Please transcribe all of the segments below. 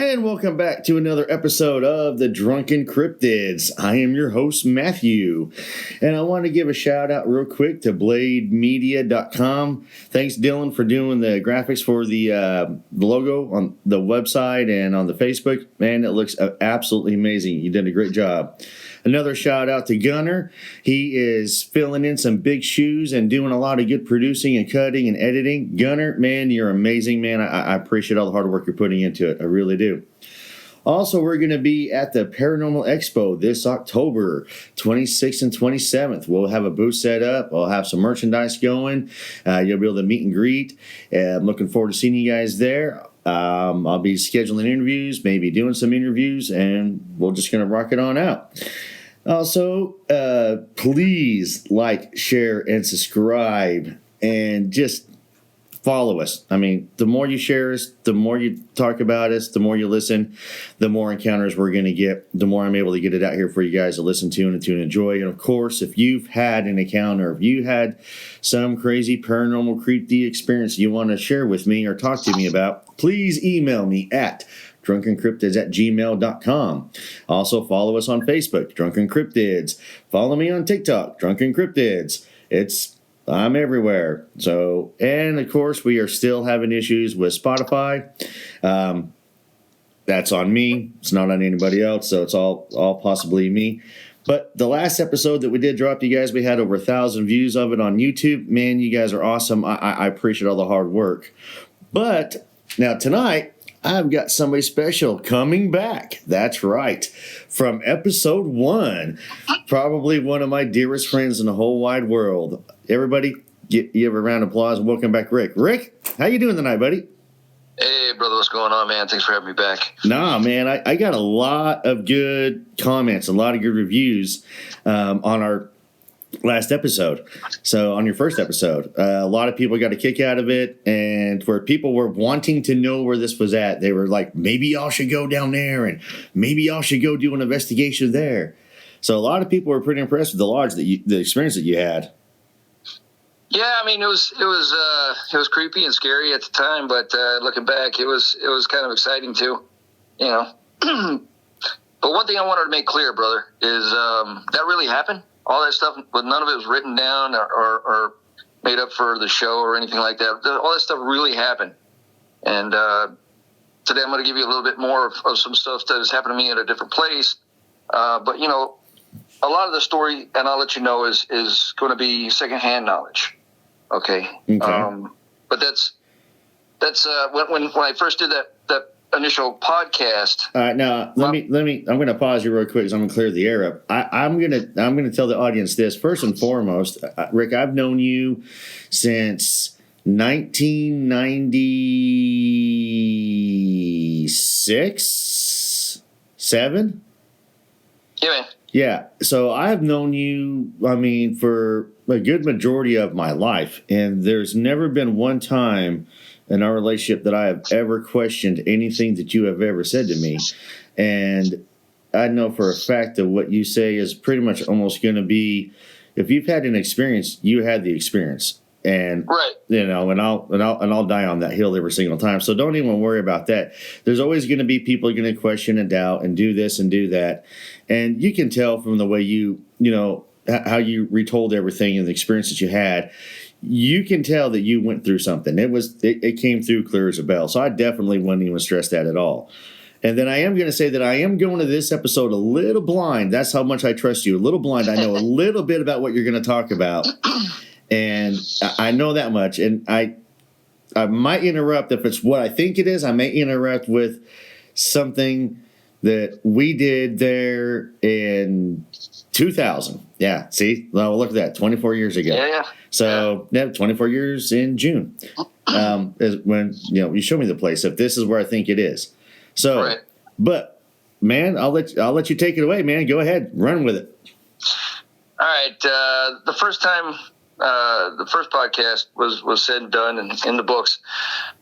And welcome back to another episode of the Drunken Cryptids. I am your host, Matthew. And I want to give a shout out real quick to blademedia.com. Thanks, Dylan, for doing the graphics for the logo on the website and on the Facebook. Man, it looks absolutely amazing. You did a great job. Another shout out to Gunner. He is filling in some big shoes and doing a lot of good producing and cutting and editing. Gunner, man, you're amazing, man. I appreciate all the hard work you're putting into it. I really do. Also, we're going to be at the Paranormal Expo this October 26th and 27th. We'll have a booth set up. We'll have some merchandise going. You'll be able to meet and greet. I'm looking forward to seeing you guys there. I'll be scheduling interviews, maybe doing some interviews, and we're just going to rock it on out. Also, please like, share, and subscribe, and just follow us. I mean, the more you share us, the more you talk about us, the more you listen, the more encounters we're going to get, the more I'm able to get it out here for you guys to listen to and to enjoy. And of course, if you've had an encounter, if you had some crazy paranormal creepy experience you want to share with me or talk to me about, please email me at drunkencryptids@gmail.com. Also, follow us on Facebook, Drunken Cryptids. Follow me on TikTok, Drunken Cryptids. I'm everywhere. So, and of course, we are still having issues with Spotify. That's on me. It's not on anybody else. So it's all possibly me. But the last episode that we did drop, you guys, we had over 1,000 views of it on YouTube. Man, you guys are awesome. I appreciate all the hard work. But now tonight, I've got somebody special coming back. That's right. From episode 1. Probably one of my dearest friends in the whole wide world. Everybody, give a round of applause and welcome back, Rick. Rick, how you doing tonight, buddy? Hey, brother, what's going on, man? Thanks for having me back. Nah, man, I got a lot of good comments, a lot of good reviews on our last episode. So on your first episode, a lot of people got a kick out of it, and where people were wanting to know where this was at, they were like, maybe y'all should go down there, and maybe y'all should go do an investigation there. So a lot of people were pretty impressed with the lodge the experience that you had. Yeah, I mean, it was creepy and scary at the time, but looking back, it was kind of exciting too, you know. But one thing I wanted to make clear, brother, is that really happened. All that stuff, but none of it was written down or made up for the show or anything like that. All that stuff really happened. And today I'm going to give you a little bit more of some stuff that has happened to me at a different place. But, you know, a lot of the story, and I'll let you know, is going to be secondhand knowledge. Okay. But that's when I first did that initial podcast. All right, now let me. I'm going to pause you real quick because I'm going to clear the air up. I'm going to tell the audience this first and foremost, Rick. I've known you since 1996, 7. Yeah, man. Yeah, so I've known you, I mean, for a good majority of my life, and there's never been one time in our relationship that I have ever questioned anything that you have ever said to me. And I know for a fact that what you say is pretty much almost going to be, if you've had an experience, you had the experience. And right. You know, and I'll die on that hill every single time. So don't even worry about that. There's always going to be people going to question and doubt and do this and do that. And you can tell from the way you know, how you retold everything and the experience that you had. You can tell that you went through something. It came through clear as a bell. So I definitely wouldn't even stress that at all. And then I am going to say that I am going to this episode a little blind. That's how much I trust you. A little blind. I know a little bit about what you're going to talk about. And I know that much. And I might interrupt if it's what I think it is. I may interrupt with something that we did there in 2000. Yeah, see? Well, look at that. 24 years ago. Yeah. So, 24 years in June is when, you know, you show me the place. If this is where I think it is. So, right. But, man, I'll let you take it away, man. Go ahead. Run with it. All right. The first time... the first podcast was said and done and in the books.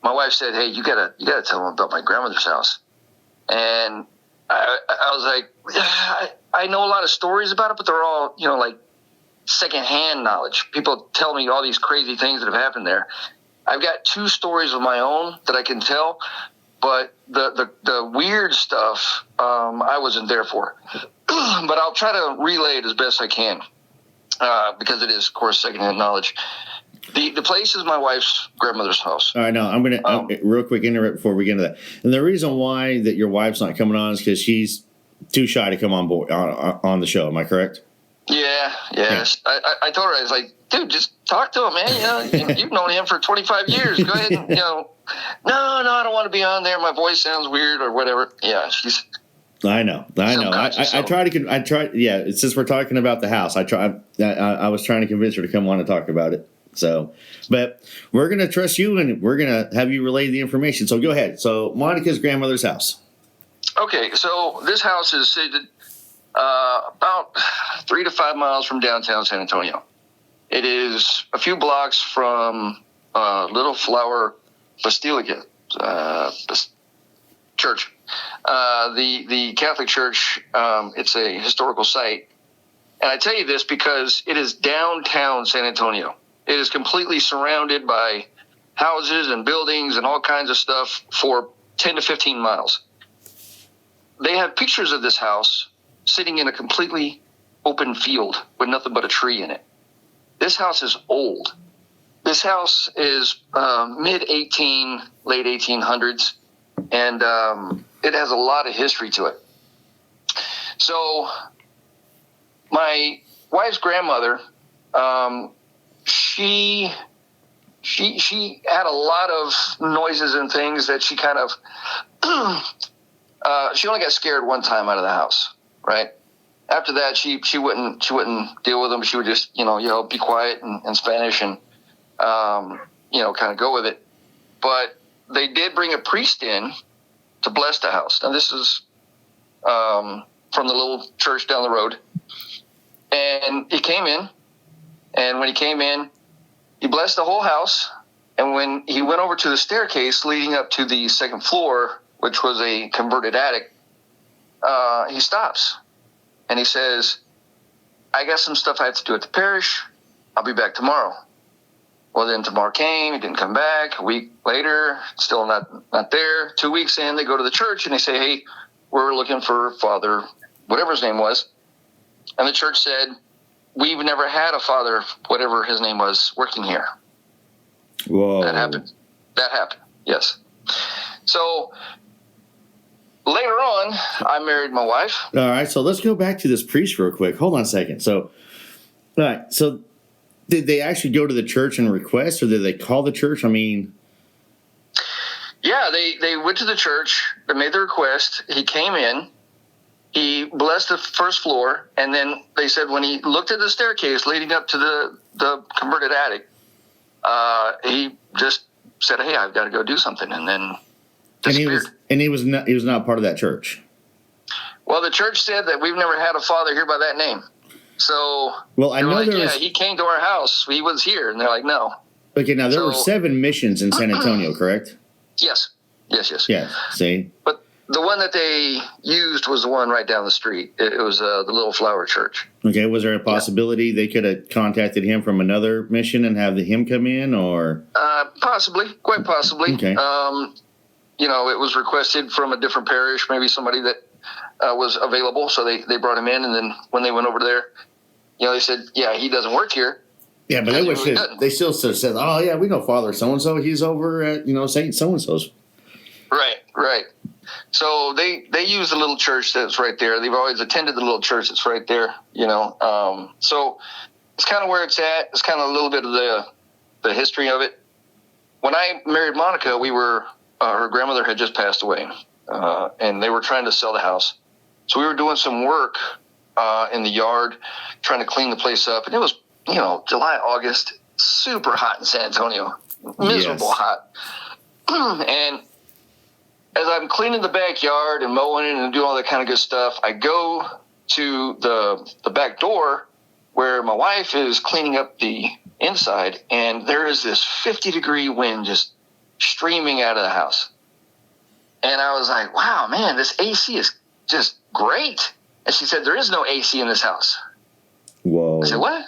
My wife said, "Hey, you gotta tell them about my grandmother's house." And I was like, I know a lot of stories about it, but they're all, you know, like secondhand knowledge. People tell me all these crazy things that have happened there. I've got 2 stories of my own that I can tell, But the weird stuff, I wasn't there for. But I'll try to relay it as best I can, because it is, of course, secondhand knowledge. The place is my wife's grandmother's house. All right, now I'm going to real quick interrupt before we get into that. And the reason why that your wife's not coming on is because she's too shy to come on board on the show. Am I correct? Yeah. I told her, I was like, dude, just talk to him, man. You've known him for 25 years. Go ahead and, no, I don't want to be on there. My voice sounds weird or whatever. Yeah, she's. I know. I tried. Yeah, since we're talking about the house, I was trying to convince her to come on and talk about it. So, but we're going to trust you and we're going to have you relay the information. So go ahead. So Monica's grandmother's house. Okay. So this house is situated about 3 to 5 miles from downtown San Antonio. It is a few blocks from Little Flower Basilica Church. The Catholic Church, it's a historical site. And I tell you this because it is downtown San Antonio. It is completely surrounded by houses and buildings and all kinds of stuff for 10 to 15 miles. They have pictures of this house sitting in a completely open field with nothing but a tree in it. This house is old. This house is late 1800s, and it has a lot of history to it. So my wife's grandmother, she had a lot of noises and things that she kind of she only got scared one time out of the house, right? After that, she wouldn't deal with them. She would just be quiet in Spanish and kind of go with it. But they did bring a priest in to bless the house. Now this is from the little church down the road, and he came in. And when he came in, he blessed the whole house. And when he went over to the staircase leading up to the second floor, which was a converted attic, he stops. And he says, I got some stuff I have to do at the parish. I'll be back tomorrow. Well, then tomorrow came. He didn't come back. A week later, still not there. 2 weeks in, they go to the church and they say, hey, we're looking for Father, whatever his name was. And the church said, we've never had a father, whatever his name was, working here. Whoa. That happened, yes. So later on, I married my wife. All right, so let's go back to this priest real quick. Hold on a second. So, all right, so did they actually go to the church and request, or did they call the church? I mean... Yeah, they went to the church. They made the request. He came in. He blessed the first floor, and then they said when he looked at the staircase leading up to the converted attic, he just said, hey, I've got to go do something, and then disappeared. And he was not part of that church. Well, the church said that we've never had a father here by that name. So, well, I know he came to our house. He was here, and they're like, no. Okay, now there were 7 missions in San Antonio, correct? Yes. Yeah, see? But the one that they used was the one right down the street. It was the Little Flower Church. Okay, was there a possibility they could have contacted him from another mission and have him come in, or? Possibly, quite possibly. Okay. It was requested from a different parish, maybe somebody that was available, so they brought him in, and then when they went over there, they said, yeah, he doesn't work here. Yeah, but they still sort of said, oh, yeah, we know Father so-and-so. He's over at, Saint so-and-so's. Right. So they use the little church that's right there. They've always attended the little church that's right there, So it's kind of where it's at. It's kind of a little bit of the history of it. When I married Monica, her grandmother had just passed away, and they were trying to sell the house. So we were doing some work in the yard, trying to clean the place up. And it was, July, August, super hot in San Antonio, miserable hot. And as I'm cleaning the backyard and mowing and doing all that kind of good stuff, I go to the back door where my wife is cleaning up the inside, and there is this 50-degree wind just streaming out of the house. And I was like, wow, man, this AC is just great. And she said, there is no AC in this house. Whoa. I said, what?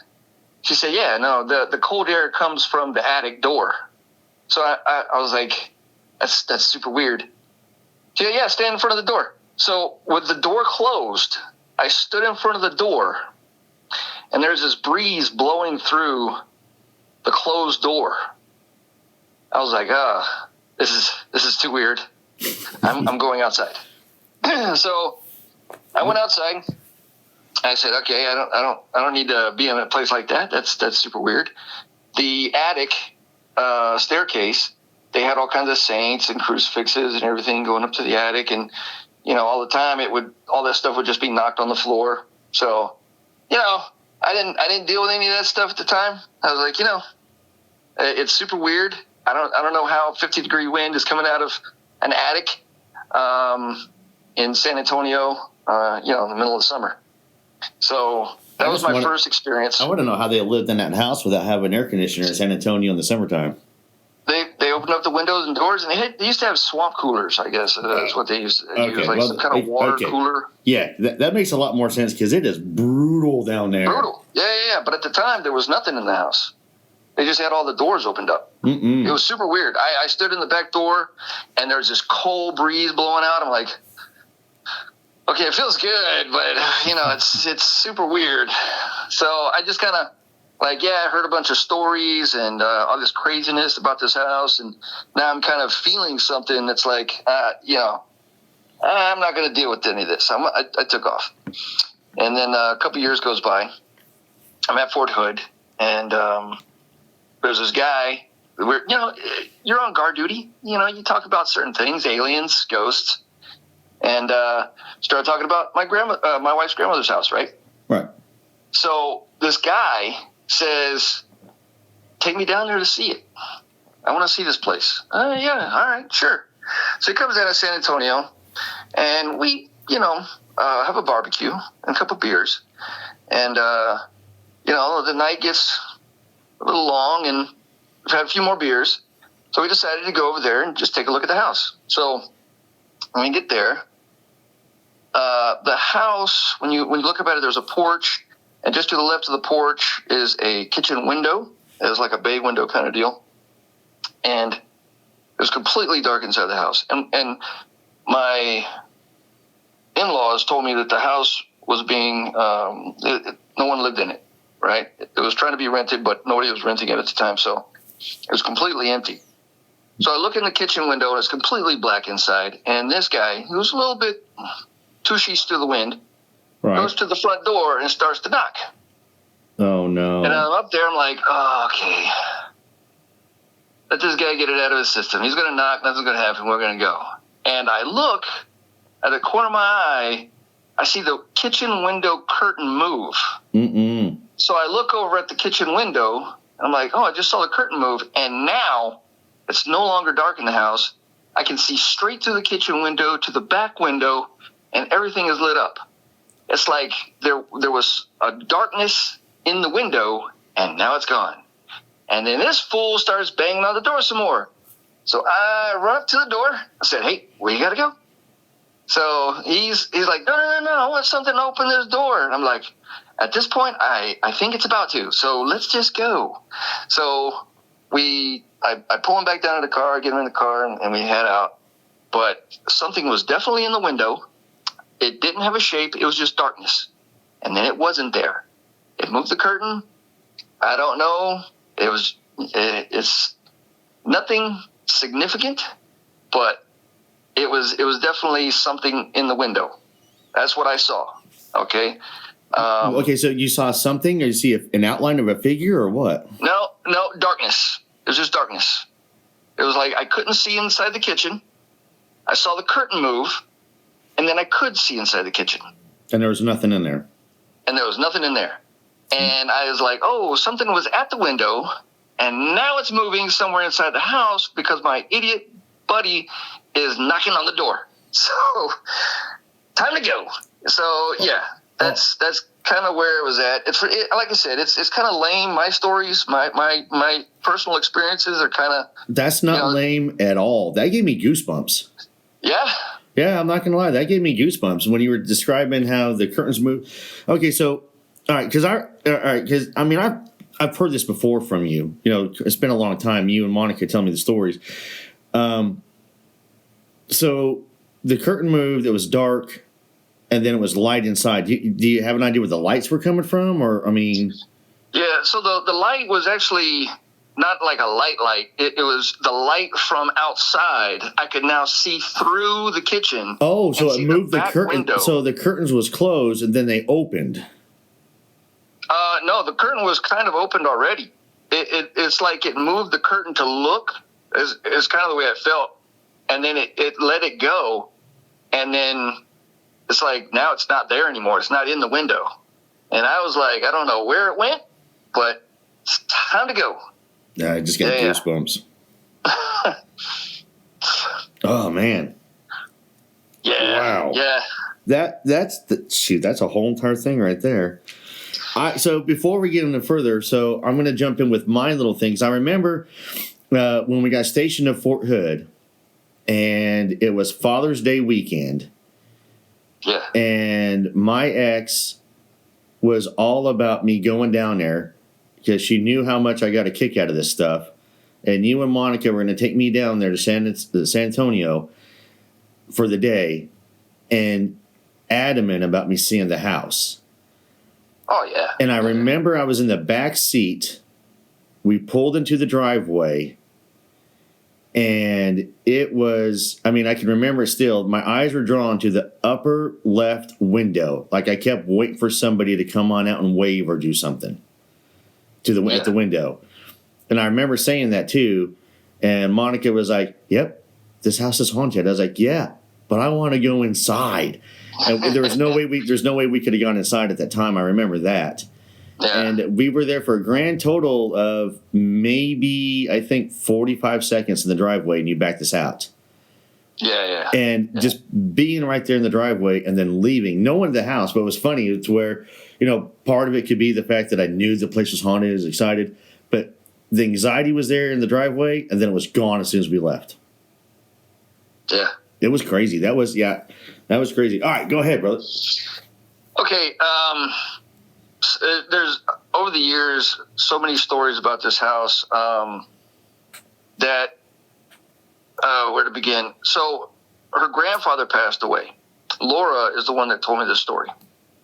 She said, yeah, no, the cold air comes from the attic door. So I was like, that's super weird. Yeah, stand in front of the door. So with the door closed, I stood in front of the door, and there's this breeze blowing through the closed door. I was like, this is too weird. I'm going outside. So I went outside. I said, okay, I don't need to be in a place like that. That's super weird. The attic staircase, they had all kinds of saints and crucifixes and everything going up to the attic, and all the time all that stuff would just be knocked on the floor. So, I didn't deal with any of that stuff at the time. I was like, it's super weird. I don't know how 50-degree wind is coming out of an attic in San Antonio, in the middle of the summer. So that was my first experience. I want to know how they lived in that house without having air conditioner in San Antonio in the summertime. They opened up the windows and doors, and they used to have swamp coolers, I guess. That's what they used to use, like some kind of water cooler. Yeah, that makes a lot more sense because it is brutal down there. Brutal. Yeah. But at the time, there was nothing in the house. They just had all the doors opened up. Mm-mm. It was super weird. I stood in the back door, and there's this cold breeze blowing out. I'm like, okay, it feels good, but, it's super weird. So I just kind of, I heard a bunch of stories and all this craziness about this house, and now I'm kind of feeling something that's like, I'm not going to deal with any of this. I took off. And then a couple years goes by. I'm at Fort Hood, and there's this guy. You're on guard duty. You talk about certain things, aliens, ghosts, and started talking about my wife's grandmother's house, right? Right. So this guy says, take me down there to see it. I want to see this place. Yeah, all right, sure. So he comes out of San Antonio, and we, have a barbecue and a couple beers. And, the night gets a little long, and we've had a few more beers. So we decided to go over there and just take a look at the house. So when we get there, the house, when you look up at it, there's a porch. And just to the left of the porch is a kitchen window. It was like a bay window kind of deal. And it was completely dark inside the house. And my in-laws told me that the house was being, no one lived in it, right? It was trying to be rented, but nobody was renting it at the time. So it was completely empty. So I look in the kitchen window, and it's completely black inside. And this guy, who was a little bit two sheets to the wind, goes to the front door and starts to knock. Oh, no. And I'm up there, I'm like, okay. Let this guy get it out of his system. He's going to knock, nothing's going to happen, we're going to go. And I look at the corner of my eye, I see the kitchen window curtain move. Mm-mm. So I look over at the kitchen window, and I'm like, I just saw the curtain move, and now it's no longer dark in the house. I can see straight through the kitchen window to the back window, and everything is lit up. It's like there was a darkness in the window, and now it's gone. And then this fool starts banging on the door some more. So I run up to the door. I said, hey, where you got to go? So he's like, no, I want something to open this door. And I'm like, at this point, I think it's about to. So let's just go. So I pull him back down to the car, get him in the car, and we head out. But something was definitely in the window. It didn't have a shape. It was just darkness. And then it wasn't there. It moved the curtain. I don't know. It's nothing significant, but it was definitely something in the window. That's what I saw. Okay. Okay. So you saw something, or you see an outline of a figure, or what? No, darkness. It was just darkness. It was like I couldn't see inside the kitchen. I saw the curtain move. And then I could see inside the kitchen. And there was nothing in there. And I was like, something was at the window, and now it's moving somewhere inside the house because my idiot buddy is knocking on the door. So, time to go. So, yeah, that's kind of where it was at. Like I said, it's kind of lame. My stories, my personal experiences are kind of... That's not lame at all. That gave me goosebumps. Yeah. Yeah, I'm not going to lie. That gave me goosebumps when you were describing how the curtains move. Okay, so, all right, because I've heard this before from you. It's been a long time. You and Monica tell me the stories. So the curtain moved. It was dark, and then it was light inside. Do you have an idea where the lights were coming from, or I mean? Yeah. So the light was actually not like a light. It was the light from outside. I could now see through the kitchen. Oh, so it moved the curtain. Window. So the curtains was closed, and then they opened. No, the curtain was kind of opened already. It's like it moved the curtain to look. Is kind of the way it felt, and then it let it go, and then it's like now it's not there anymore. It's not in the window, and I was like, I don't know where it went, but it's time to go. Yeah, I just got goosebumps. Oh man. Yeah. Wow. Yeah. That's a whole entire thing right there. So before we get into further, so I'm going to jump in with my little things. I remember when we got stationed at Fort Hood, and it was Father's Day weekend. Yeah. And my ex was all about me going down there because she knew how much I got a kick out of this stuff. And you and Monica were going to take me down there to San Antonio for the day, and adamant about me seeing the house. Oh, yeah. And I remember I was in the back seat. We pulled into the driveway, and it was, I mean, I can remember it still. My eyes were drawn to the upper left window. Like I kept waiting for somebody to come on out and wave or do something at the window. And I remember saying that too. And Monica was like, yep, this house is haunted. I was like, yeah, but I want to go inside. And there's no way we could have gone inside at that time. I remember that. Yeah. And we were there for a grand total of maybe, I think, 45 seconds in the driveway, and you backed us out. Yeah. And just being right there in the driveway and then leaving. No one in the house, but it was funny. It's where, part of it could be the fact that I knew the place was haunted, I was excited. But the anxiety was there in the driveway, and then it was gone as soon as we left. Yeah. It was crazy. That was crazy. All right, go ahead, brother. Okay, there's over the years so many stories about this house that where to begin. So her grandfather passed away. Laura is the one that told me this story.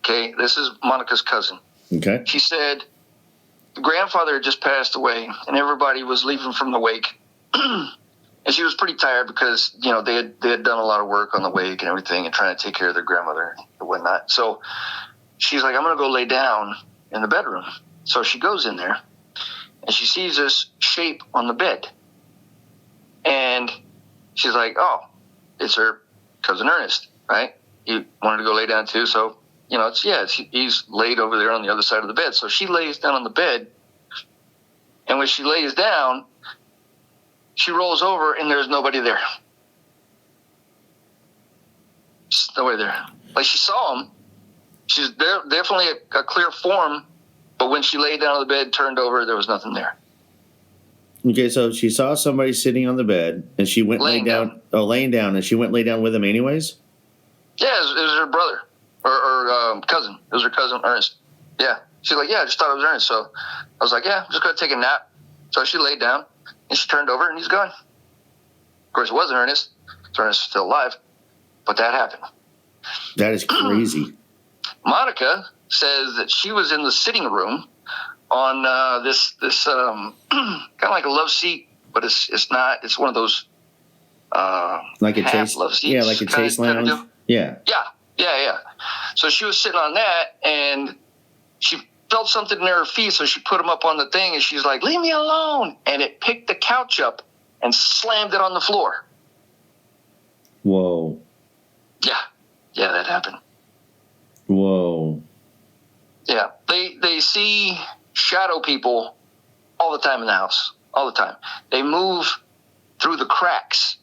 Okay, this is Monica's cousin. Okay, she said the grandfather had just passed away, and everybody was leaving from the wake, and she was pretty tired because they had done a lot of work on the wake and everything, and trying to take care of their grandmother and whatnot. So she's like, I'm going to go lay down in the bedroom. So she goes in there, and she sees this shape on the bed. And she's like, oh, it's her cousin Ernest, right? He wanted to go lay down too. So, he's laid over there on the other side of the bed. So she lays down on the bed. And when she lays down, she rolls over, and there's nobody there. Just nobody there. Like, she saw him. She's there, definitely a clear form, but when she laid down on the bed, turned over, there was nothing there. Okay, so she saw somebody sitting on the bed, and she went laying down. Oh, laying down, and she went lay down with him anyways? Yeah, it was her brother or cousin. It was her cousin, Ernest. Yeah. She's like, yeah, I just thought it was Ernest. So I was like, yeah, I'm just going to take a nap. So she laid down, and she turned over, and he's gone. Of course, it wasn't Ernest. Ernest was still alive, but that happened. That is crazy. Monica says that she was in the sitting room on this kind of like a love seat, but it's not. It's one of those like a chase love seats. Yeah, like a chase lounge. Yeah. So she was sitting on that, and she felt something near her feet, so she put them up on the thing, and she's like, "Leave me alone!" And it picked the couch up and slammed it on the floor. Whoa. Yeah, that happened. Whoa. Yeah, they see shadow people all the time in the house, all the time. They move through the cracks.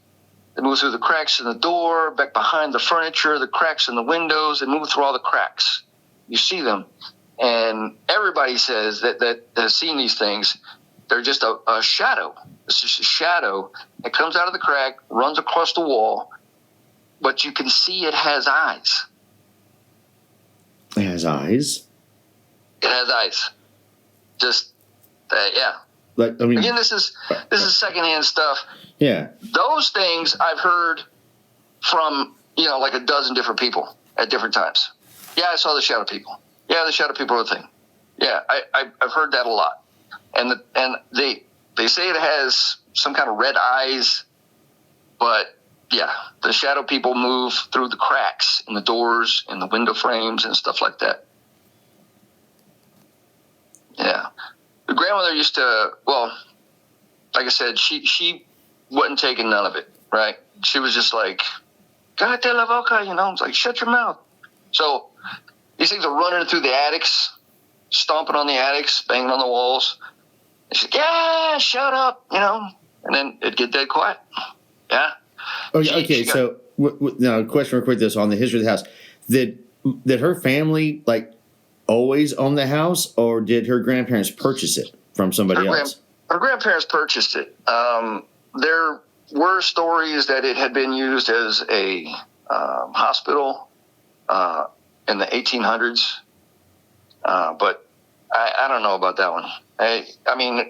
They move through the cracks in the door, back behind the furniture, the cracks in the windows. They move through all the cracks. You see them. And everybody says that has seen these things. They're just a shadow. It's just a shadow that comes out of the crack, runs across the wall, but you can see it has eyes. It has eyes? It has eyes. Just, yeah. Like, I mean, again, this is secondhand stuff. Yeah. Those things I've heard from like a dozen different people at different times. Yeah, I saw the shadow people. Yeah, the shadow people are a thing. Yeah, I've heard that a lot. And they say it has some kind of red eyes, but yeah, the shadow people move through the cracks in the doors and the window frames and stuff like that. Yeah. The grandmother used to, well, like I said, she wasn't taking none of it, right? She was just like, "Cállate la boca," it's like, shut your mouth. So these things are running through the attics, stomping on the attics, banging on the walls. And she's like, "Yeah, shut up," and then it'd get dead quiet. Yeah. Okay, so now a question real quick this on the history of the house. Did her family always own the house, or did her grandparents purchase it from somebody else? Her grandparents purchased it. There were stories that it had been used as a hospital in the 1800s, but I don't know about that one. I mean,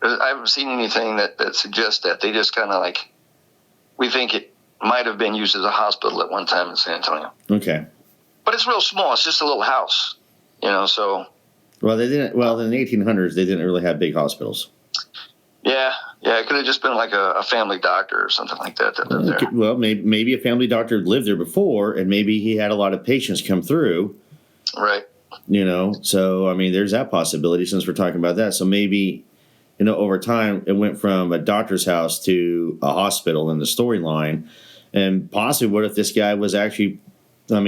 I haven't seen anything that suggests that. They just kind of we think it might have been used as a hospital at one time in San Antonio. Okay. But it's real small. It's just a little house, so. Well, they didn't. Well, in the 1800s, they didn't really have big hospitals. Yeah. It could have just been like a family doctor or something like that lived there. Well, maybe a family doctor lived there before, and maybe he had a lot of patients come through. Right. So, I mean, there's that possibility since we're talking about that. So maybe, over time, it went from a doctor's house to a hospital in the storyline. And possibly what if this guy was actually, not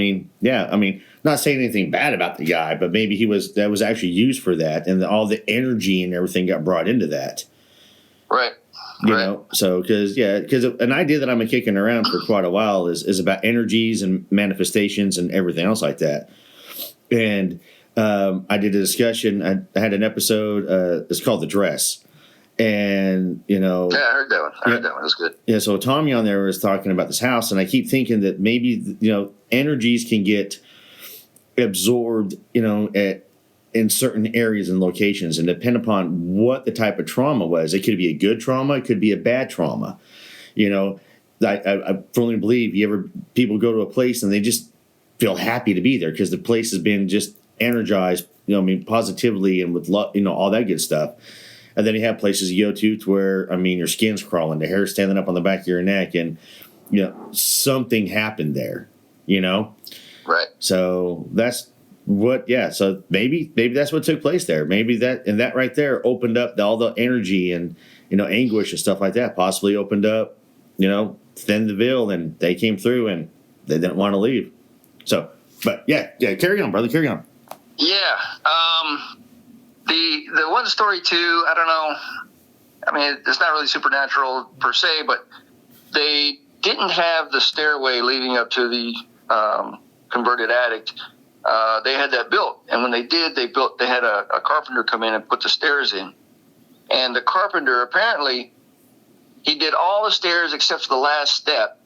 saying anything bad about the guy, but maybe that was actually used for that. And all the energy and everything got brought into that. Right. So, because an idea that I've been kicking around for quite a while is about energies and manifestations and everything else like that. And I did a discussion. I had an episode. It's called The Dress. And, Yeah, I heard that one. I heard that one. It was good. Yeah, so Tommy on there was talking about this house. And I keep thinking that maybe, energies can get absorbed, in certain areas and locations, and depend upon what the type of trauma was. It could be a good trauma. It could be a bad trauma. I firmly believe people go to a place and they just feel happy to be there because the place has been just energized, positively and with love, all that good stuff. And then you have places you go to where, your skin's crawling, the hair's standing up on the back of your neck, and, something happened there, Right. So that's so maybe that's what took place there. Maybe that right there opened up all the energy and, anguish and stuff like that, possibly opened up, thinned the veil, and they came through and they didn't want to leave. So, but yeah, carry on, brother, carry on. Yeah. The one story too, I don't know. It's not really supernatural per se, but they didn't have the stairway leading up to the converted attic. They had that built, and when they did, they had a carpenter come in and put the stairs in. And the carpenter, apparently, he did all the stairs except for the last step,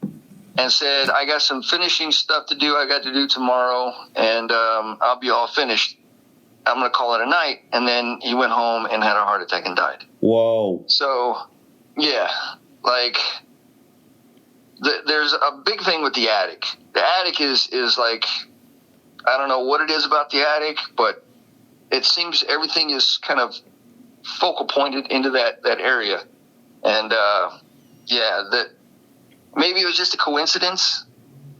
and said, "I got some finishing stuff to do. I got to do tomorrow, and I'll be all finished. I'm going to call it a night." And then he went home and had a heart attack and died. Whoa. So, yeah, there's a big thing with the attic. The attic is I don't know what it is about the attic, but it seems everything is kind of focal pointed into that area. And, that maybe it was just a coincidence,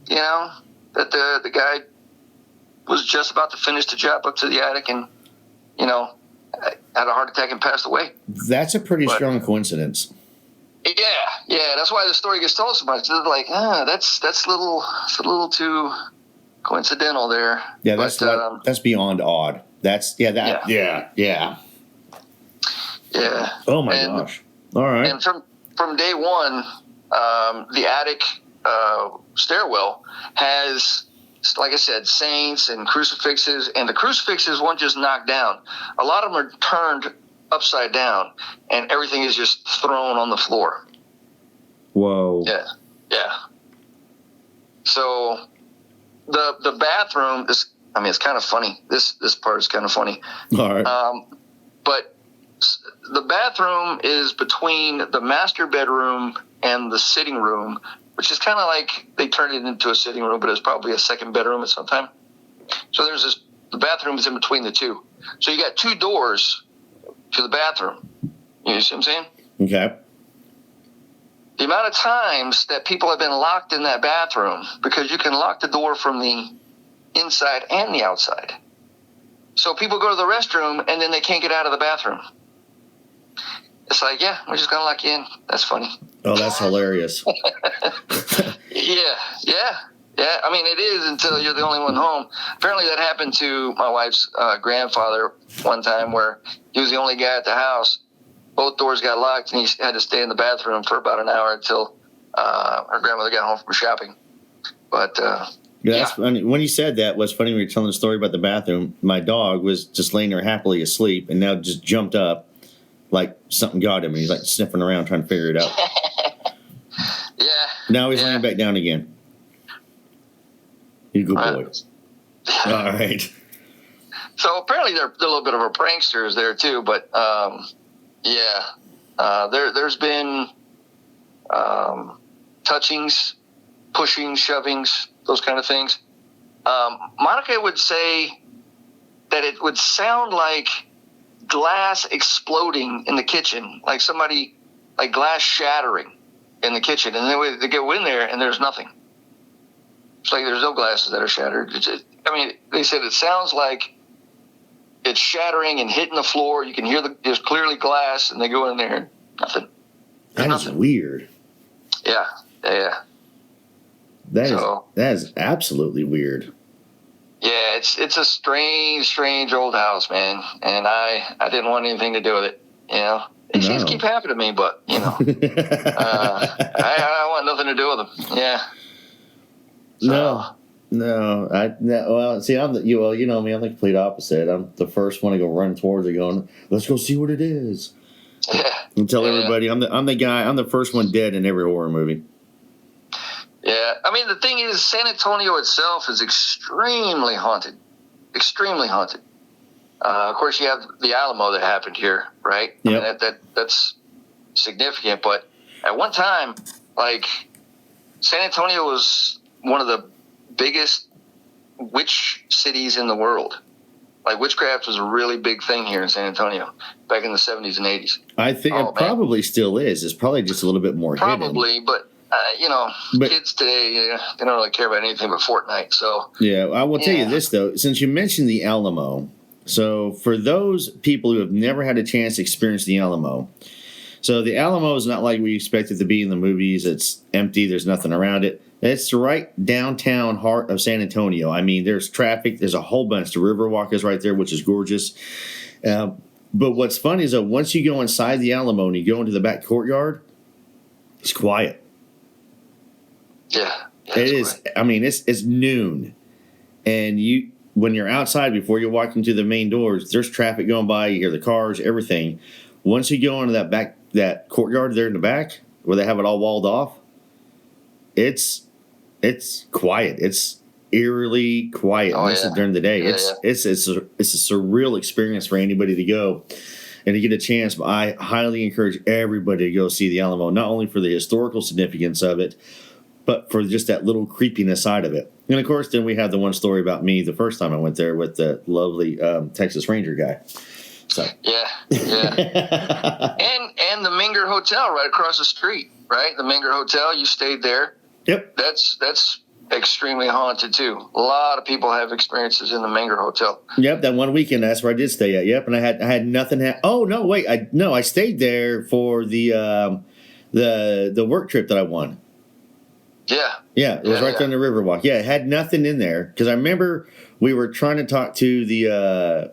that the guy was just about to finish the job up to the attic and, had a heart attack and passed away. That's a pretty strong coincidence. Yeah. That's why the story gets told so much. It's like, that's a little too coincidental there. Yeah, that's beyond odd. Yeah. Oh my gosh. All right. And from day one, the attic stairwell has, like I said, saints and crucifixes, and the crucifixes weren't just knocked down. A lot of them are turned upside down, and everything is just thrown on the floor. Whoa. Yeah. So the bathroom is, it's kind of funny. This part is kind of funny. All right. But the bathroom is between the master bedroom and the sitting room, which is kind of like they turned it into a sitting room, but it's probably a second bedroom at some time. So the bathroom is in between the two. So you got 2 doors to the bathroom. You see what I'm saying? Okay. The amount of times that people have been locked in that bathroom, because you can lock the door from the inside and the outside. So people go to the restroom and then they can't get out of the bathroom. It's like, yeah, we're just going to lock you in. That's funny. Oh, that's hilarious. Yeah. I mean, it is until you're the only one home. Apparently that happened to my wife's grandfather one time, where he was the only guy at the house. Both doors got locked, and he had to stay in the bathroom for about an hour until her grandmother got home from shopping. But that's funny. When you said that, what's funny when you're telling the story about the bathroom, my dog was just laying there happily asleep, and now just jumped up like something got him. He's like sniffing around trying to figure it out. Yeah. Now he's laying back down again. He's a good boy. All right. So apparently they're a little bit of a pranksters there too, but there's been touchings, pushing, shovings, those kind of things. Monica would say that it would sound like glass exploding in the kitchen, like glass shattering in the kitchen, and then they go in there and there's nothing. It's like there's no glasses that are shattered. They said it sounds like it's shattering and hitting the floor. You can hear there's clearly glass, and they go in there and nothing. That is weird. Yeah. That is absolutely weird. Yeah, it's a strange old house, man, and I didn't want anything to do with it. You know, it seems to keep happening to me, but I want nothing to do with them. Yeah. So. No. Well, see, you know me. I'm the complete opposite. I'm the first one to go run towards it, going, "Let's go see what it is." Yeah. And tell everybody I'm the guy. I'm the first one dead in every horror movie. Yeah, I mean, the thing is, San Antonio itself is extremely haunted. Extremely haunted. Of course, you have the Alamo that happened here, right? Yep. I mean, that's significant. But at one time, like, San Antonio was one of the biggest witch cities in the world. Like, witchcraft was a really big thing here in San Antonio back in the 70s and 80s. I think it probably still is. It's probably just a little bit more hidden. Probably, but kids today, they don't really care about anything but Fortnite. So yeah, I will tell you this, though. Since you mentioned the Alamo, so for those people who have never had a chance to experience the Alamo, so the Alamo is not like we expect it to be in the movies. It's empty. There's nothing around it. It's right downtown heart of San Antonio. I mean, there's traffic. There's a whole bunch. The Riverwalk is right there, which is gorgeous. But what's funny is that once you go inside the Alamo and you go into the back courtyard, it's quiet. Yeah, it is. Quiet. I mean, it's noon, and when you're outside before you walk into the main doors, there's traffic going by. You hear the cars, everything. Once you go into that courtyard there in the back where they have it all walled off, it's quiet. It's eerily quiet. During the day. It's a surreal experience for anybody to go and to get a chance. But I highly encourage everybody to go see the Alamo, not only for the historical significance of it, but for just that little creepiness side of it. And of course, then we have the one story about me the first time I went there with the lovely Texas Ranger guy. So yeah, and the Minger Hotel right across the street, right? The Minger Hotel, you stayed there. Yep, that's extremely haunted too. A lot of people have experiences in the Minger Hotel. Yep, that one weekend that's where I did stay at. Yep, and I had nothing. I stayed there for the work trip that I won. Yeah, it was right there on the Riverwalk. Yeah, it had nothing in there because I remember we were trying to talk to the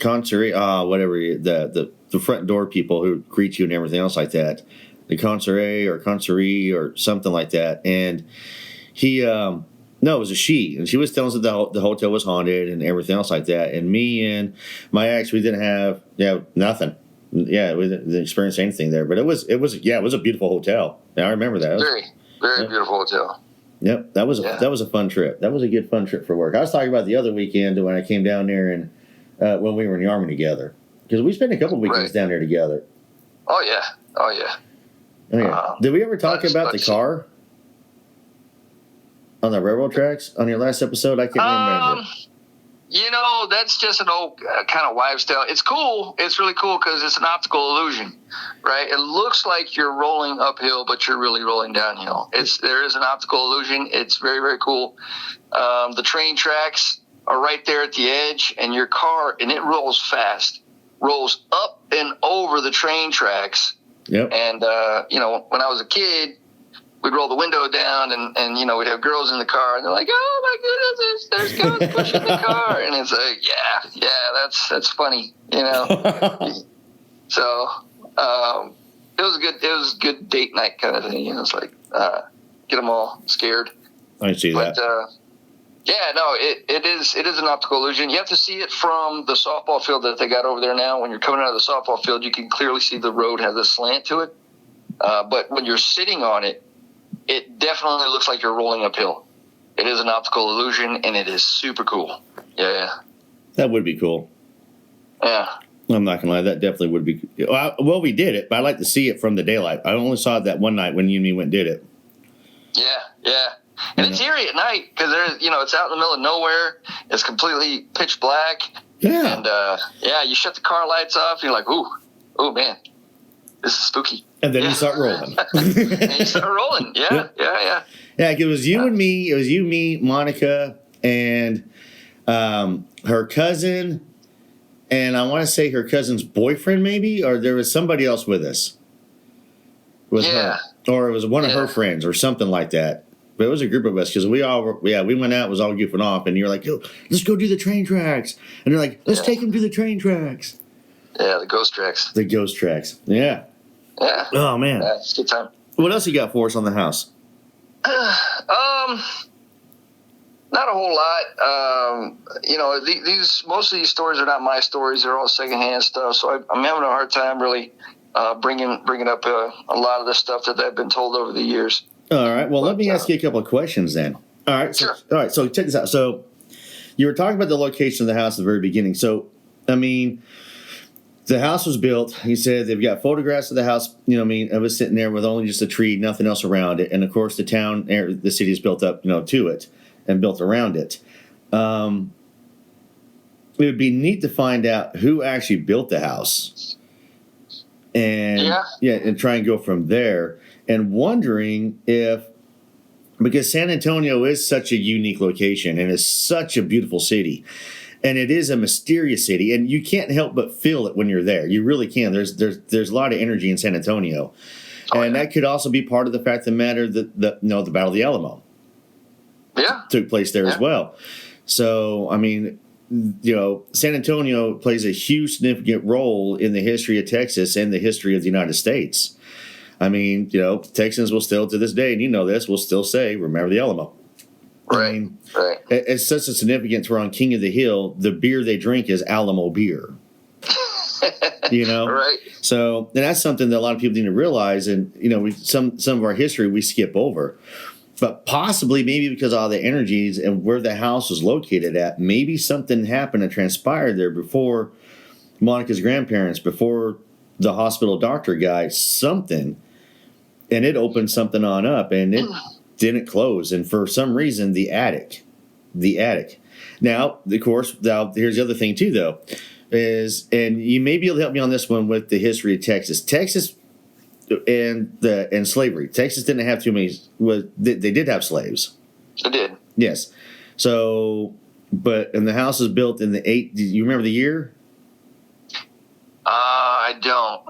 the front door people who greet you and everything else like that, the conserje or something like that, and he it was a she, and she was telling us that the hotel was haunted and everything else like that, and me and my ex, we didn't have nothing. Yeah, we didn't experience anything there, but it was a beautiful hotel. Yeah, I remember that. Very beautiful hotel. Yep, that was a fun trip. That was a good fun trip for work. I was talking about the other weekend when I came down there and when we were in the Army together, because we spent a couple weekends down there together. Oh yeah. Did we ever talk about the car? on the railroad tracks on your last episode? I can't remember. That's just an old kind of wives' tale. It's cool. It's really cool because it's an optical illusion, right? It looks like you're rolling uphill, but you're really rolling downhill. There is an optical illusion. It's very, very cool. The train tracks are right there at the edge, and your car, and it rolls fast, rolls up and over the train tracks. Yep. And, when I was a kid, we'd roll the window down and we'd have girls in the car and they're like, oh my goodness, there's girls pushing the car. And it's like, yeah, that's funny, So, it was a good date night kind of thing. It's like, get them all scared. I see that. But, it is an optical illusion. You have to see it from the softball field that they got over there now. When you're coming out of the softball field, you can clearly see the road has a slant to it. But when you're sitting on it, it definitely looks like you're rolling uphill. It is an optical illusion, and it is super cool. Yeah. That would be cool. Yeah. I'm not going to lie. That definitely would be. Well, we did it, but I'd like to see it from the daylight. I only saw it that one night when you and me went and did it. Yeah. And it's eerie at night because there's, it's out in the middle of nowhere. It's completely pitch black. Yeah. And, you shut the car lights off. And you're like, ooh, man, this is spooky. And then you start rolling. Yeah. Yeah, it was you and me. It was you, me, Monica, and her cousin, and I want to say her cousin's boyfriend, maybe, or there was somebody else with us. Her. Or it was one of her friends, or something like that. But it was a group of us because we went out, was all goofing off, and you're like, yo, let's go do the train tracks, and they're like, let's take them to the train tracks. Yeah, the ghost tracks. The ghost tracks. Yeah. Yeah. Oh man. Yeah, it's a good time. What else you got for us on the house? Not a whole lot. These most of these stories are not my stories; they're all secondhand stuff. So I'm having a hard time really bringing up a lot of the stuff that I've been told over the years. All right. Well, let me ask you a couple of questions then. All right. Sure. All right. So check this out. So you were talking about the location of the house at the very beginning. So I mean, the house was built. He said they've got photographs of the house. It was sitting there with only just a tree, nothing else around it. And of course, the city is built up, to it and built around it. It would be neat to find out who actually built the house, and and try and go from there. And wondering because San Antonio is such a unique location and is such a beautiful city. And it is a mysterious city, and you can't help but feel it when you're there. You really can. There's a lot of energy in San Antonio, and that could also be part of the fact of the matter that the Battle of the Alamo, took place there as well. So I mean, San Antonio plays a huge, significant role in the history of Texas and the history of the United States. I mean, Texans will still to this day, and will still say, "Remember the Alamo." Right. I mean, it's such a significance. We're on King of the Hill. The beer they drink is Alamo beer. Right. So, and that's something that a lot of people need to realize. And some of our history we skip over, but possibly maybe because of all the energies and where the house was located at, maybe something happened and transpired there before Monica's grandparents, before the hospital doctor guy, something, and it opened something on up, and it didn't close, and for some reason the attic. Now, of course, here's the other thing too, though, is, and you may be able to help me on this one with the history of Texas and slavery. Texas didn't have too many. They did have slaves. They did. Yes. So, and the house was built in the Do you remember the year? I don't.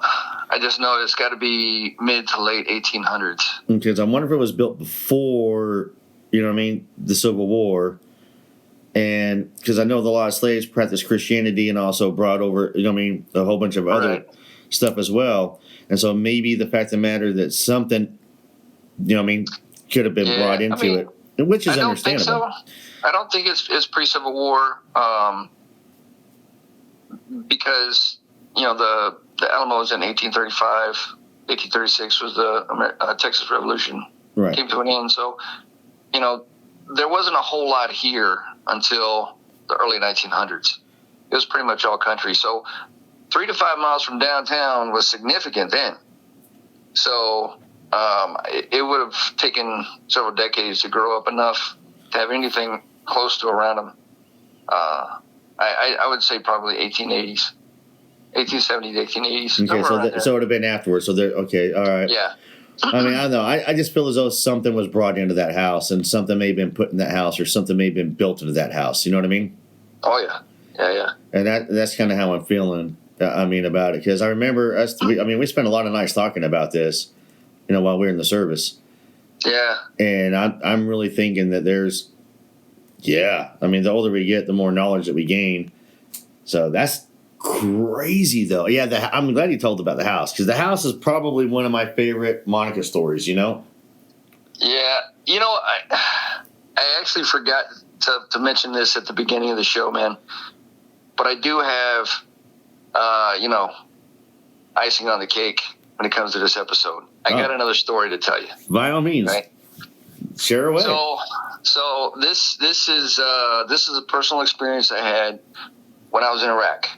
I just know it's got to be mid to late 1800s. Because I wonder if it was built before, the Civil War. And because I know a lot of slaves practiced Christianity and also brought over, a whole bunch of other stuff as well. And so maybe the fact of the matter that something, could have been brought into it, which is understandable. Think so. I don't think it's pre-Civil War because, the Alamo was in 1835. 1836 was the Texas Revolution came to an end. So, there wasn't a whole lot here until the early 1900s. It was pretty much all country. So 3 to 5 miles from downtown was significant then. So it would have taken several decades to grow up enough to have anything close to around them. I would say probably 1880s, 1870s, 1880s. Okay, so it would have been afterwards. So okay, all right. Yeah. I mean, I don't know. I just feel as though something was brought into that house, and something may have been put in that house, or something may have been built into that house. You know what I mean? Oh yeah, yeah. And that's kind of how I'm feeling. I mean, about it, because I remember we spent a lot of nights talking about this, while we were in the service. Yeah. And I'm really thinking that there's, I mean, the older we get, the more knowledge that we gain. So that's crazy, though. Yeah, I'm glad you told about the house, because the house is probably one of my favorite Monica stories. Yeah, I actually forgot to mention this at the beginning of the show, man. But I do have, icing on the cake when it comes to this episode. I got another story to tell you. By all means, right? Share away. So this is a personal experience I had when I was in Iraq.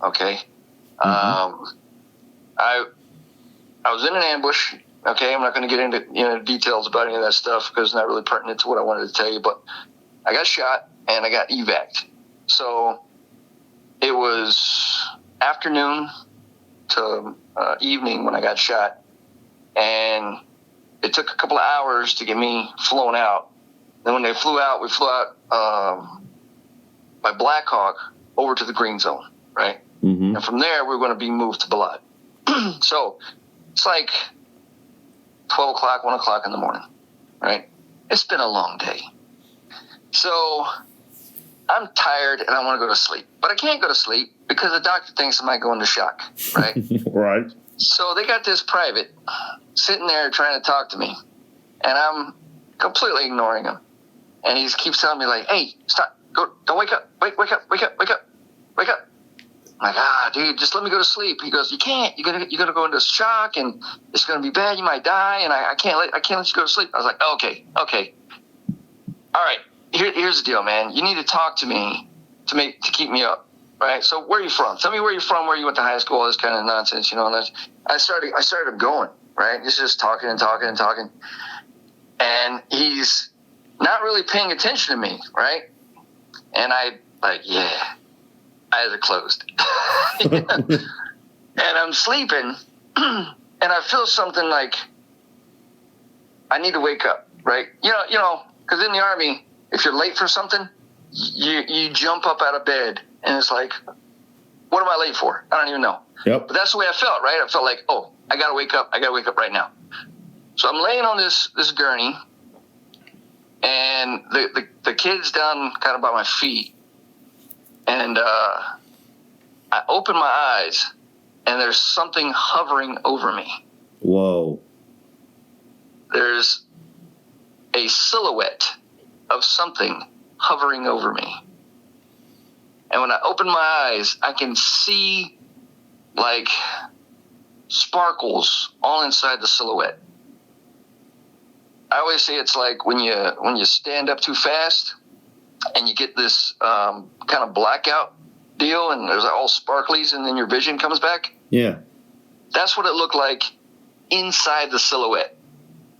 Okay, I was in an ambush. Okay, I'm not going to get into details about any of that stuff because it's not really pertinent to what I wanted to tell you. But I got shot and I got evac'd. So it was afternoon to evening when I got shot, and it took a couple of hours to get me flown out. Then when they flew out, we flew out by Black Hawk over to the green zone, right? Mm-hmm. And from there, we were going to be moved to Balad. So it's like 12 o'clock, 1 o'clock in the morning, right? It's been a long day. So I'm tired and I want to go to sleep. But I can't go to sleep because the doctor thinks I might go into shock, right? Right. So they got this private sitting there trying to talk to me. And I'm completely ignoring him. And he keeps telling me, like, hey, stop. Don't wake up. Wake up. I'm like, dude, just let me go to sleep. He goes, you can't. You're gonna go into shock, and it's gonna be bad. You might die, and I can't let you go to sleep. I was like, okay. All right. Here's the deal, man. You need to talk to me to keep me up, right? So where are you from? Tell me where you're from, where you went to high school, all this kind of nonsense, And I started going, right? He's just talking. And he's not really paying attention to me, right? And eyes are closed. And I'm sleeping, and I feel something like I need to wake up, right? Because in the Army, if you're late for something, you jump up out of bed, and it's like, what am I late for? I don't even know. Yep. But that's the way I felt, right? I felt like, I got to wake up. I got to wake up right now. So I'm laying on this gurney, and the kid's down kind of by my feet. And I open my eyes, and there's something hovering over me. Whoa. There's a silhouette of something hovering over me. And when I open my eyes, I can see, like, sparkles all inside the silhouette. I always say it's like when you stand up too fast and you get this kind of blackout deal, and there's all sparklies, and then your vision comes back. Yeah. That's what it looked like inside the silhouette.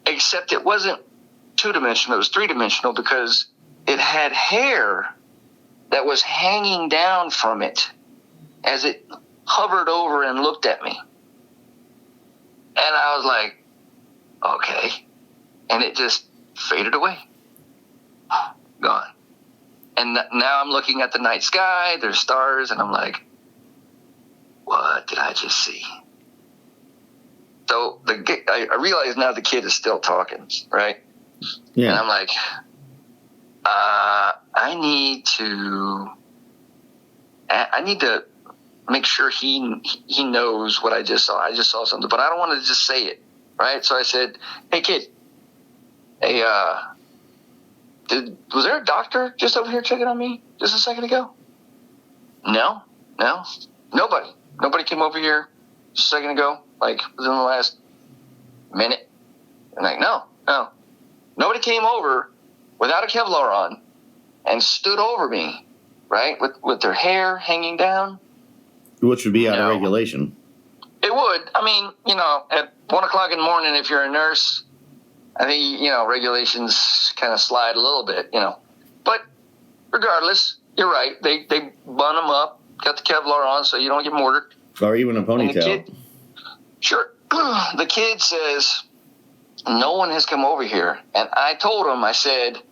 Except it wasn't two-dimensional, it was three-dimensional, because it had hair that was hanging down from it as it hovered over and looked at me. And I was like, okay. And it just faded away. Gone. And now I'm looking at the night sky, there's stars, and I'm like, what did I just see? So I realize now the kid is still talking, right? Yeah. And I'm like, I need to make sure he knows what I just saw. I just saw something, but I don't want to just say it, right? So I said, hey, kid, was there a doctor just over here checking on me just a second ago? No, nobody came over here just a second ago, like within the last minute. I'm like, no, nobody came over without a Kevlar on and stood over me, right, with their hair hanging down. Which would be out of regulation. It would. I mean, at 1 o'clock in the morning, if you're a nurse, I think, regulations kind of slide a little bit, But regardless, you're right. They bun them up, got the Kevlar on so you don't get mortared. Or even a ponytail. Sure. The kid says, no one has come over here. And I told him, I said,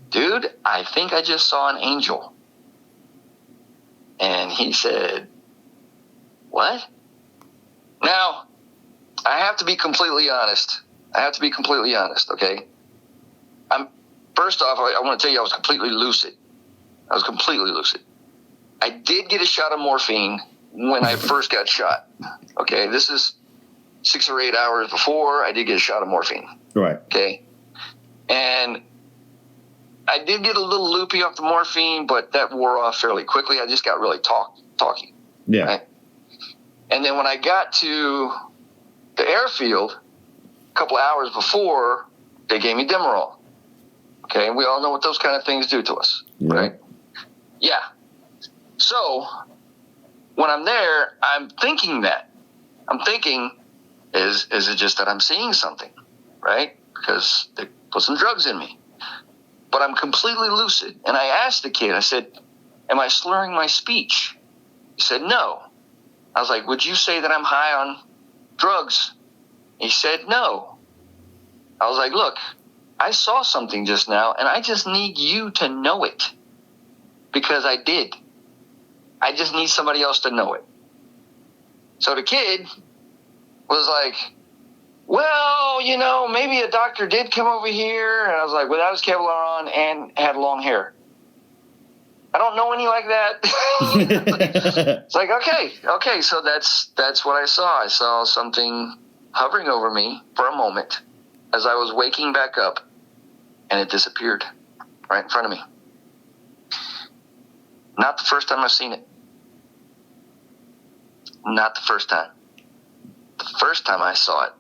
dude, I think I just saw an angel. And he said, what? Now, I have to be completely honest. Okay? First off, I want to tell you I was completely lucid. I did get a shot of morphine when I first got shot. Okay, this is 6 or 8 hours before I did get a shot of morphine. Right. Okay. And I did get a little loopy off the morphine, but that wore off fairly quickly. I just got really talky. Yeah. Right? And then when I got to the airfield a couple of hours before, they gave me Demerol. Okay, we all know what those kind of things do to us, right? Yeah. So when I'm there, I'm thinking, is it just that I'm seeing something, right? Because they put some drugs in me. But I'm completely lucid. And I asked the kid, I said, am I slurring my speech? He said, no. I was like, would you say that I'm high on drugs? He said, no. I was like, look, I saw something just now, and I just need you to know it. Because I did. I just need somebody else to know it. So the kid was like, well, maybe a doctor did come over here. And I was like, without his Kevlar on and had long hair. I don't know any like that. It's like, okay. So that's what I saw. I saw something hovering over me for a moment as I was waking back up, and it disappeared right in front of me. Not the first time I've seen it. Not the first time. The first time I saw it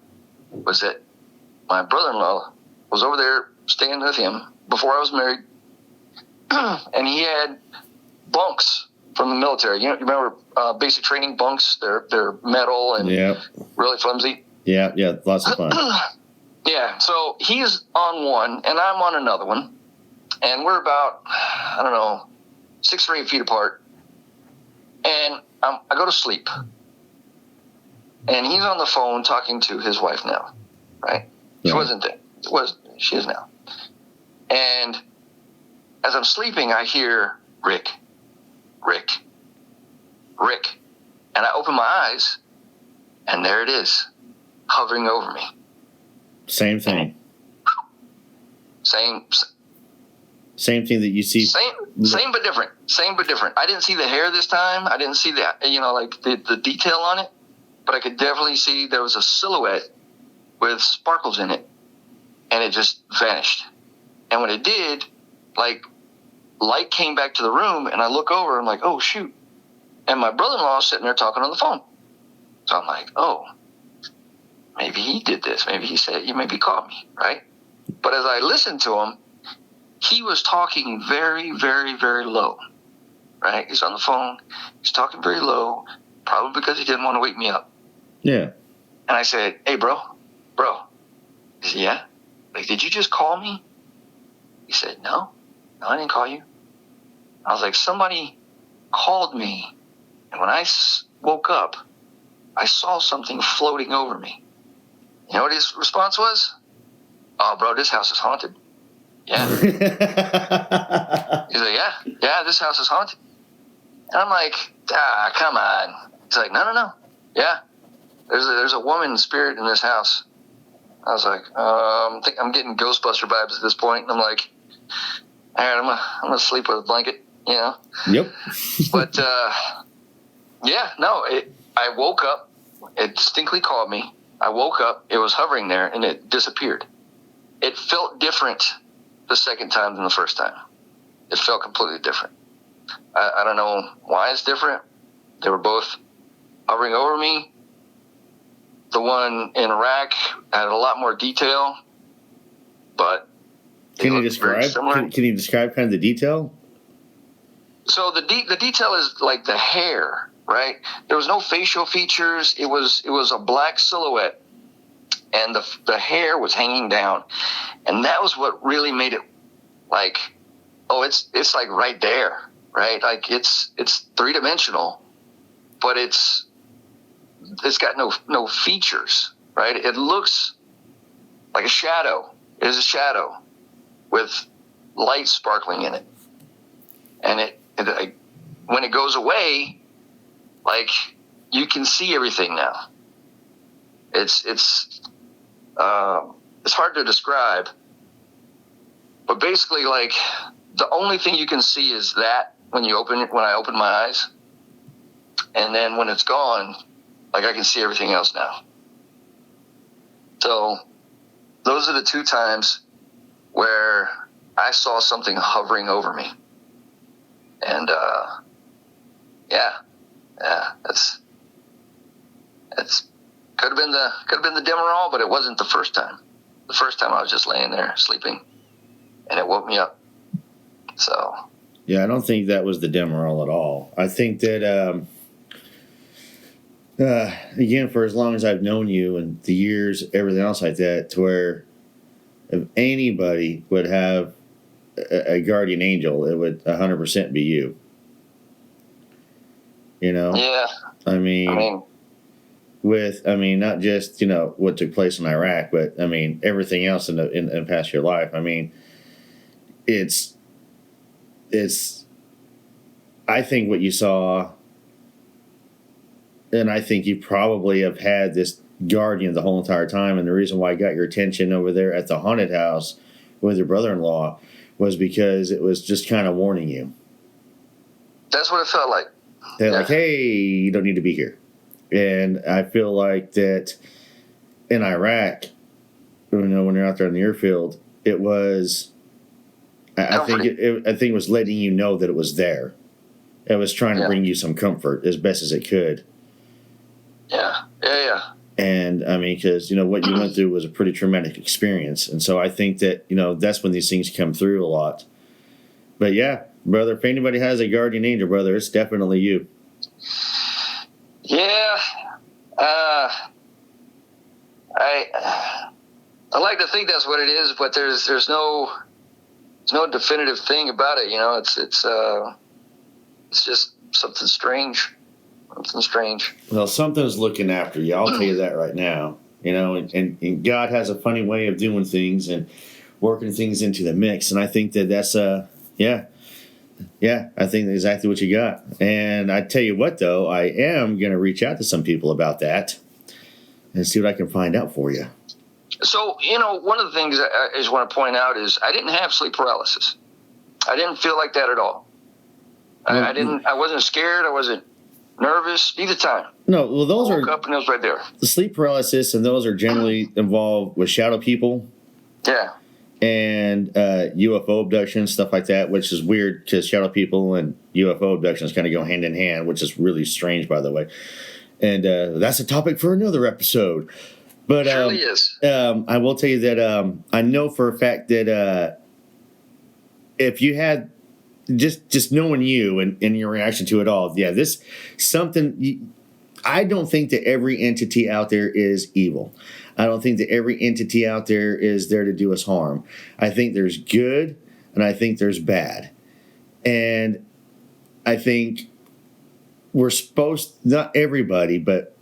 was that my brother-in-law was over there staying with him before I was married, and he had bunks from the military. You remember basic training bunks? They're metal and really flimsy. Yeah, lots of fun. Yeah, so he's on one, and I'm on another one, and we're about, 6 or 8 feet apart, and I go to sleep, and he's on the phone talking to his wife now, right? She wasn't there. She is now. And as I'm sleeping, I hear Rick. And I open my eyes, and there it is, hovering over me. Same thing. Same thing that you see. Same but different. I didn't see the hair this time. I didn't see the detail on it, but I could definitely see there was a silhouette with sparkles in it, and it just vanished. And when it did, light came back to the room, and I look over, I'm like, oh shoot. And my brother-in-law is sitting there talking on the phone. So I'm like, oh, maybe he did this. Maybe he said, maybe he called me, right? But as I listened to him, he was talking very, very, very low, right? He's on the phone. He's talking very low, probably because he didn't want to wake me up. Yeah. And I said, hey, bro. He said, yeah? Did you just call me? He said, no, I didn't call you. I was like, somebody called me. And when I woke up, I saw something floating over me. You know what his response was? Oh, bro, this house is haunted. Yeah. He's like, yeah, this house is haunted. And I'm like, come on. He's like, no. Yeah, there's a woman spirit in this house. I was like, I'm getting Ghostbuster vibes at this point. And I'm like, all right, I'm gonna sleep with a blanket, Yep. But I woke up. It distinctly called me. I woke up. It was hovering there, and it disappeared. It felt different the second time than the first time. It felt completely different. I don't know why it's different. They were both hovering over me. The one in Iraq had a lot more detail, but can you describe? Can you describe kind of the detail? So the detail is like the hair, right? There was no facial features. It was a black silhouette, and the hair was hanging down, and that was what really made it like, oh, it's like right there, right? Like it's 3-dimensional, but it's got no features, right? It looks like a shadow. It is a shadow with light sparkling in it, and when it goes away, like you can see everything now. It's hard to describe, but basically, like the only thing you can see is that when I open my eyes, and then when it's gone, like I can see everything else now. So those are the 2 times where I saw something hovering over me, and that's could have been the Demerol, but it wasn't the first time. The first time I was just laying there sleeping, and it woke me up. So yeah, I don't think that was the Demerol at all. I think that again, for as long as I've known you and the years, everything else like that, to where if anybody would have a guardian angel, it would 100% be you. You know? Yeah. I mean, not just, what took place in Iraq, but I mean, everything else in past your life. I mean, it's, I think what you saw, and I think you probably have had this guardian the whole entire time. And the reason why I got your attention over there at the haunted house with your brother-in-law was because it was just kind of warning you. That's what it felt like. They're like, hey, you don't need to be here. And I feel like that in Iraq, when you're out there in the airfield, it was, I think it was letting you know that it was there. It was trying to bring you some comfort as best as it could. Yeah. And I mean, because, what you went through was a pretty traumatic experience. And so I think that, that's when these things come through a lot. But yeah, brother, if anybody has a guardian angel, brother, it's definitely you. Yeah. I like to think that's what it is, but there's no definitive thing about it. It's just something strange. Well, something's looking after you. I'll tell you that right now. And God has a funny way of doing things and working things into the mix. And I think that's I think that's exactly what you got. And I tell you what, though, I am going to reach out to some people about that and see what I can find out for you. So, one of the things I just want to point out is I didn't have sleep paralysis. I didn't feel like that at all. I wasn't scared. I wasn't nervous either time. No, well, those woke up and it was right there. The sleep paralysis, and those are generally involved with shadow people. Yeah. And UFO abductions, stuff like that, which is weird because shadow people and UFO abductions kind of go hand in hand, which is really strange, by the way. And that's a topic for another episode. But it surely is. I will tell you that I know for a fact that if you had just knowing you and your reaction to it all, this something. I don't think that every entity out there is evil. I don't think that every entity out there is there to do us harm. I think there's good and I think there's bad. And I think we're supposed, not everybody, but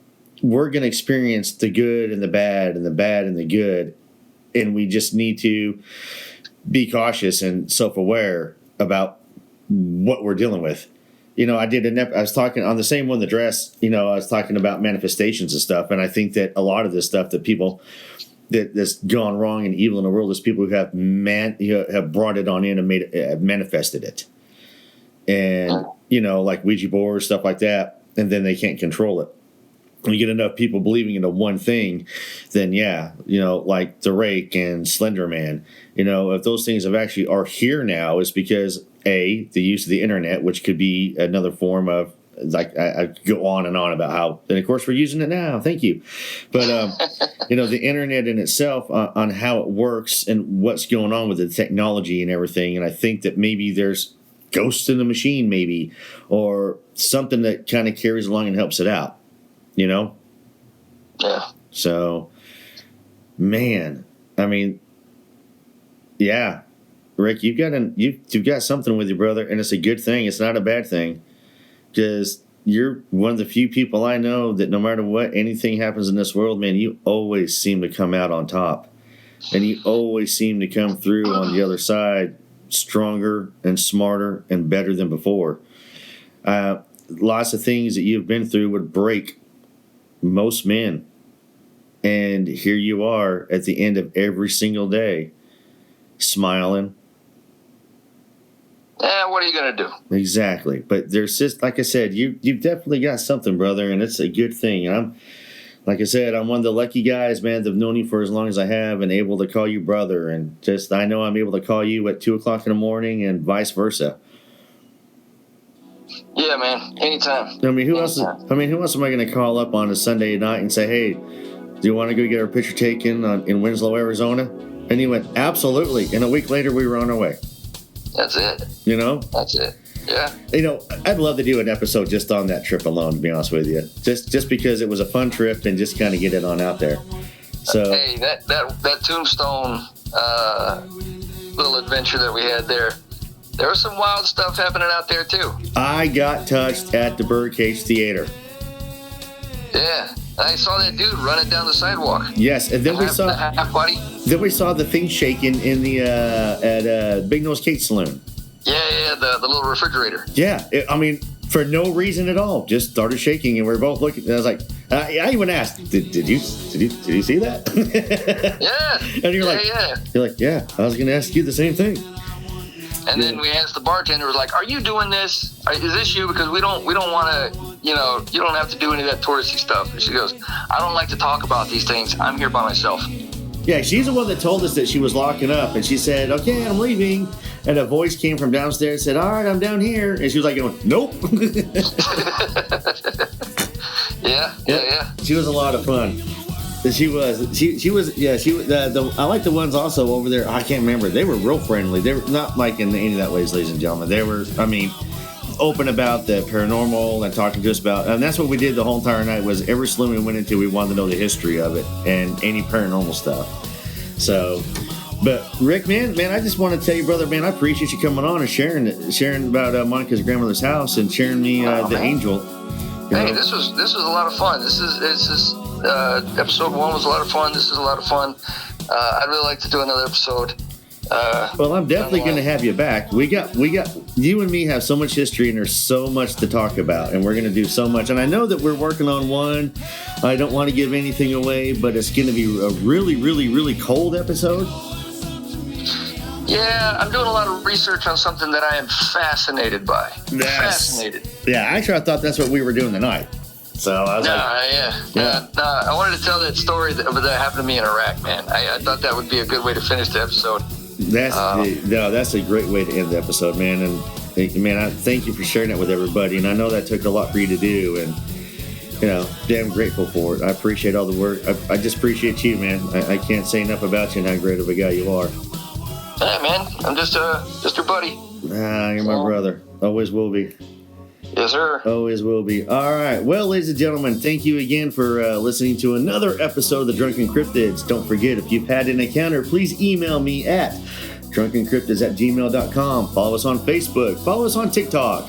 we're going to experience the good and the bad and the bad and the good. And we just need to be cautious and self-aware about what we're dealing with. I was talking on the same one, the dress, I was talking about manifestations and stuff. And I think that a lot of this stuff that people that's gone wrong and evil in the world is people who have brought it on in and have manifested it. And, like Ouija boards, stuff like that. And then they can't control it. When you get enough people believing into one thing, then like the Rake and Slender Man, if those things are here now, it's because the use of the internet, which could be another form of, like, I go on and on about how, and of course we're using it now. Thank you. But, the internet in itself on how it works and what's going on with the technology and everything. And I think that maybe there's ghosts in the machine, maybe, or something that kind of carries along and helps it out, Yeah. So, Man, I mean, yeah, Rick, you've got something with you, brother, and it's a good thing. It's not a bad thing, because you're one of the few people I know that no matter what, anything happens in this world, man, you always seem to come out on top, and you always seem to come through on the other side stronger and smarter and better than before. Lots of things that you've been through would break most men. And here you are at the end of every single day, smiling. Yeah, what are you going to do? Exactly. But there's just, like I said, you've definitely got something, brother, and it's a good thing. And like I said, I'm one of the lucky guys, man, that have known you for as long as I have and able to call you brother. And just, I know I'm able to call you at 2 o'clock in the morning and vice versa. Yeah, man. Anytime. I mean, who else am I going to call up on a Sunday night and say, hey, do you want to go get our picture taken in Winslow, Arizona? And he went, absolutely. And a week later, we were on our way. That's it. You know? That's it. Yeah. You know, I'd love to do an episode just on that trip alone, to be honest with you. Just because it was a fun trip and just kind of get it on out there. So, hey, that Tombstone little adventure that we had there was some wild stuff happening out there, too. I got touched at the Birdcage Theater. Yeah. I saw that dude running down the sidewalk. Yes, and then we saw half body. Then we saw the thing shaking in the at Big Nose Cake Saloon. Yeah, the little refrigerator. Yeah, I mean, for no reason at all, just started shaking, and we were both looking. And I was like, I even asked, did you see that? Yeah. And you're like, yeah. I was going to ask you the same thing. And then we asked the bartender, was like, "Are you doing this? Is this you? Because we don't want to, you don't have to do any of that touristy stuff." And she goes, "I don't like to talk about these things. I'm here by myself." Yeah, she's the one that told us that she was locking up, and she said, "Okay, I'm leaving." And a voice came from downstairs, said, "All right, I'm down here." And she was like, "Nope." Yeah. She was a lot of fun. She was. I like the ones also over there. I can't remember. They were real friendly. They were not like in any of that ways, ladies and gentlemen. They were, open about the paranormal and talking to us about, and that's what we did the whole entire night. Was every saloon we went into, we wanted to know the history of it and any paranormal stuff. So, but Rick, man, I just want to tell you, brother, man, I appreciate you coming on and sharing about Monica's grandmother's house and sharing me the angel. Hey, this was a lot of fun. This is episode 1 was a lot of fun. This is a lot of fun. I'd really like to do another episode. Well, I'm definitely going to have you back. We got you and me have so much history, and there's so much to talk about, and we're going to do so much. And I know that we're working on one. I don't want to give anything away, but it's going to be a really, really, really cold episode. Yeah, I'm doing a lot of research on something that I am fascinated by. Fascinated. Yeah, actually, I thought that's what we were doing tonight. So I was I wanted to tell that story that happened to me in Iraq, man. I thought that would be a good way to finish the episode. That's a great way to end the episode, man. And man, I thank you for sharing it with everybody. And I know that took a lot for you to do, and damn grateful for it. I appreciate all the work. I just appreciate you, man. I can't say enough about you and how great of a guy you are. Hey, man, I'm just your buddy. You're my brother. Always will be. Yes, sir. Always will be. All right. Well, ladies and gentlemen, thank you again for listening to another episode of the Drunken Cryptids. Don't forget, if you've had an encounter, please email me at drunkencryptids@gmail.com. Follow us on Facebook. Follow us on TikTok.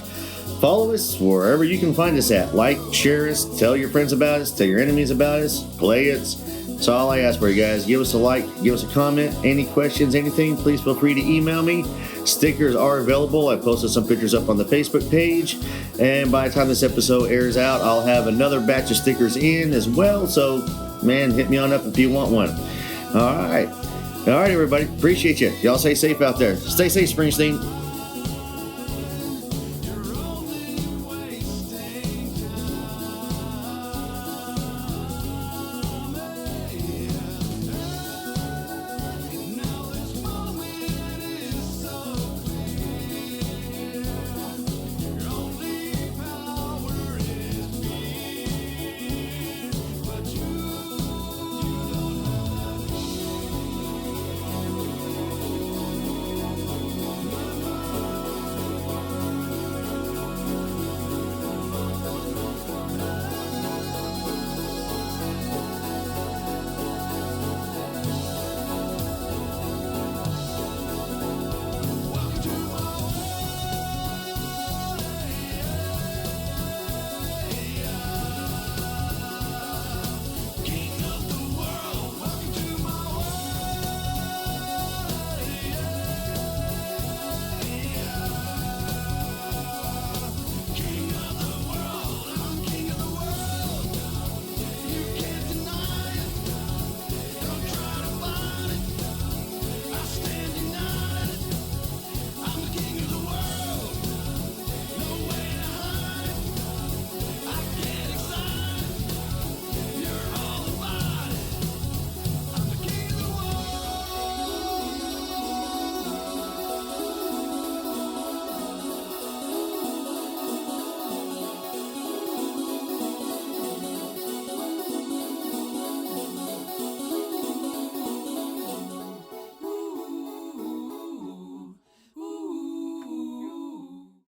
Follow us wherever you can find us at. Like, share us, tell your friends about us, tell your enemies about us, play us. That's all I ask for you guys. Give us a like, give us a comment. Any questions, anything, please feel free to email me. Stickers are available. I posted some pictures up on the Facebook page. And by the time this episode airs out, I'll have another batch of stickers in as well. So, man, hit me on up if you want one. All right. All right, everybody. Appreciate you. Y'all stay safe out there. Stay safe, Springsteen.